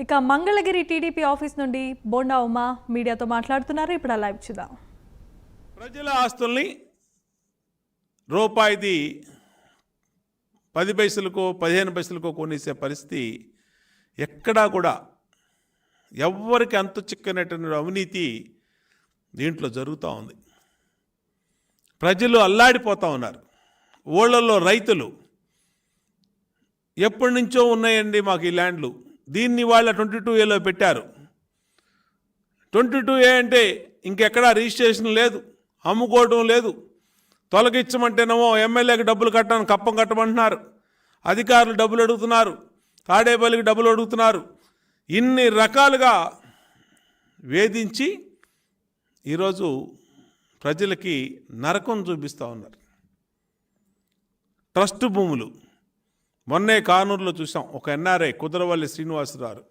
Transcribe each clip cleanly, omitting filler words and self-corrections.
ఇక Mangalagiri TDP office నుండి బోండా ఉమా మీడియాతో మాట్లాడుతున్నారు. ఇప్పుడు లైవ్ చూద్దాం. ప్రజల ఆస్తుల్ని రూపాయిది 10 పైసలకో 15 పైసలకో కొనేసే పరిస్థితి ఎక్కడా కూడా ఎవ్వరికి అంతు చిక్కనటువంటి అవినీతి దీంట్లో జరుగుతూ ఉంది. ప్రజలు అల్లాడిపోతూ ఉన్నారు. ఊళ్ళల్లో రైతులు ఎప్పటి నుంచో ఉన్నాయండి మాకు ఈ ల్యాండ్లు, దీన్ని వాళ్ళ 22A పెట్టారు. 22A అంటే ఇంకెక్కడా రిజిస్ట్రేషన్ లేదు, అమ్ముకోవడం లేదు. తొలగించమంటేనేమో ఎమ్మెల్యేకి డబ్బులు కట్టడానికి కప్పం కట్టమంటున్నారు, అధికారులు డబ్బులు అడుగుతున్నారు, తాడేపల్లికి డబ్బులు అడుగుతున్నారు. ఇన్ని రకాలుగా వేధించి ఈరోజు ప్రజలకి నరకం చూపిస్తూ ఉన్నారు. ట్రస్ట్ భూములు మొన్నే కానూరులో చూసాం. ఒక ఎన్ఆర్ఐ కుదరవల్లి శ్రీనివాసరావు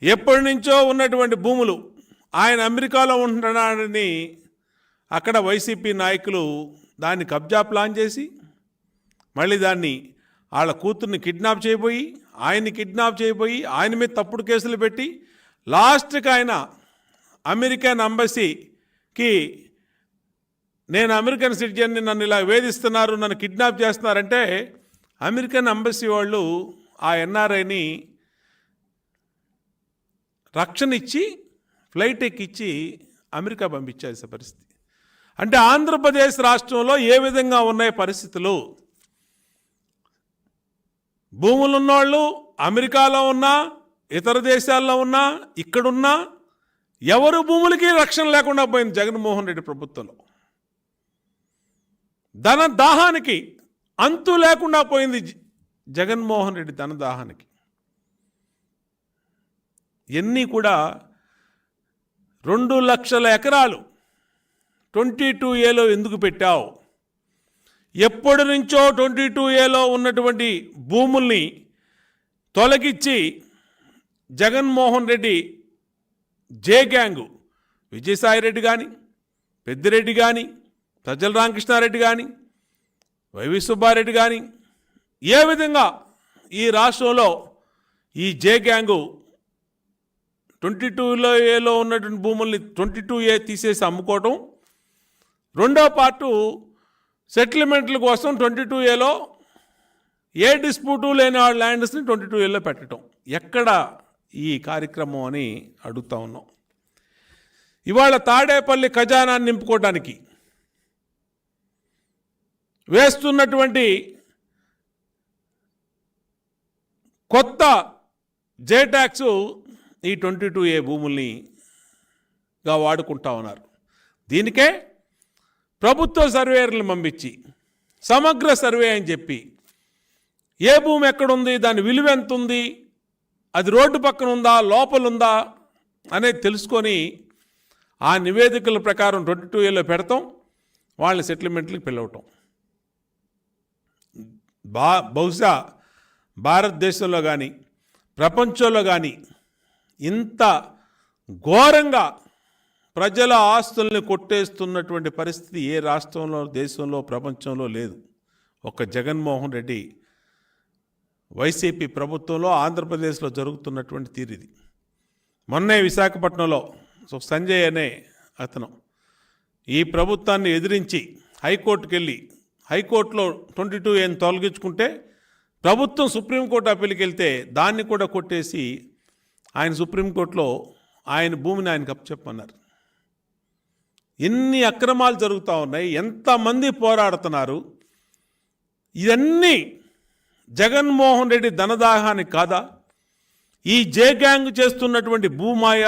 ఎప్పటి నుంచో ఉన్నటువంటి భూములు ఆయన అమెరికాలో ఉంటున్నాడని అక్కడ వైసీపీ నాయకులు దాన్ని కబ్జా ప్లాన్ చేసి మళ్ళీ దాన్ని వాళ్ళ కూతుర్ని కిడ్నాప్ చేయబోయి ఆయన మీద తప్పుడు కేసులు పెట్టి లాస్ట్కి ఆయన అమెరికన్ ఎంబసీకి నేను అమెరికన్ సిటిజన్ని, నన్ను ఇలా వేధిస్తున్నారు, నన్ను కిడ్నాప్ చేస్తున్నారంటే అమెరికన్ ఎంబసీ వాళ్ళు ఆ ఎన్ఆర్ఐని రక్షణ ఇచ్చి ఫ్లైట్ ఎక్కిచ్చి అమెరికా పంపించాల్సిన పరిస్థితి. అంటే ఆంధ్రప్రదేశ్ రాష్ట్రంలో ఏ విధంగా ఉన్నాయి పరిస్థితులు? భూములున్నవాళ్ళు అమెరికాలో ఉన్నా, ఇతర దేశాల్లో ఉన్నా, ఇక్కడున్నా ఎవరు భూములకి రక్షణ లేకుండా పోయింది జగన్మోహన్ రెడ్డి ప్రభుత్వంలో. ధన దాహానికి అంతు లేకుండా పోయింది జగన్మోహన్ రెడ్డి ధనదాహానికి. ఎన్ని కూడా 2 లక్షల ఎకరాలు 22A ఎందుకు పెట్టావు? ఎప్పటి నుంచో 22A ఉన్నటువంటి భూముల్ని తొలగించి జగన్మోహన్ రెడ్డి జే గ్యాంగు విజయసాయిరెడ్డి కానీ, పెద్దిరెడ్డి కానీ, సజ్జల రామకృష్ణారెడ్డి కానీ, వైవి సుబ్బారెడ్డి కానీ ఏ విధంగా ఈ రాష్ట్రంలో ఈ జే గ్యాంగు 22A ఉన్నటువంటి భూముల్ని 22A తీసేసి అమ్ముకోవటం, రెండో పార్టు సెటిల్మెంట్ల కోసం 22A ఏ డిస్ప్యూటు లేని వాళ్ళ ల్యాండ్స్ని 22A పెట్టడం. ఎక్కడ ఈ కార్యక్రమం అని అడుగుతా ఉన్నాం. ఇవాళ తాడేపల్లి ఖజానాన్ని నింపుకోవడానికి వేస్తున్నటువంటి కొత్త జే ట్యాక్స్ ఈ 22A భూముల్నిగా వాడుకుంటా ఉన్నారు. దీనికే ప్రభుత్వ సర్వేయర్లను పంపించి సమగ్ర సర్వే అని చెప్పి ఏ భూమి ఎక్కడుంది, దాని విలువ ఎంత ఉంది, అది రోడ్డు పక్కన ఉందా, లోపలుందా అనేది తెలుసుకొని ఆ నివేదికల ప్రకారం 22A పెడతాం, వాళ్ళని సెటిల్మెంట్లకు పిలవటం. బహుశా భారతదేశంలో కానీ ప్రపంచంలో కానీ ఇంత ఘోరంగా ప్రజల ఆస్తుల్ని కొట్టేస్తున్నటువంటి పరిస్థితి ఏ రాష్ట్రంలో, దేశంలో, ప్రపంచంలో లేదు. ఒక జగన్మోహన్ రెడ్డి వైసీపీ ప్రభుత్వంలో ఆంధ్రప్రదేశ్లో జరుగుతున్నటువంటి తీరిది. మొన్నే విశాఖపట్నంలో సంజయ్ అనే అతను ఈ ప్రభుత్వాన్ని ఎదిరించి హైకోర్టుకు వెళ్ళి హైకోర్టులో 22A తొలగించుకుంటే ప్రభుత్వం సుప్రీంకోర్టు అప్పీల్కి వెళ్తే దాన్ని కూడా కొట్టేసి ఆయన సుప్రీంకోర్టులో ఆయన భూమిని ఆయనకు అప్పచెప్పన్నారు. ఎన్ని అక్రమాలు జరుగుతూ ఉన్నాయి, ఎంతమంది పోరాడుతున్నారు. ఇవన్నీ జగన్మోహన్ రెడ్డి ధనదాహానికి కాదా? ఈ జే గ్యాంగ్ చేస్తున్నటువంటి భూమాయ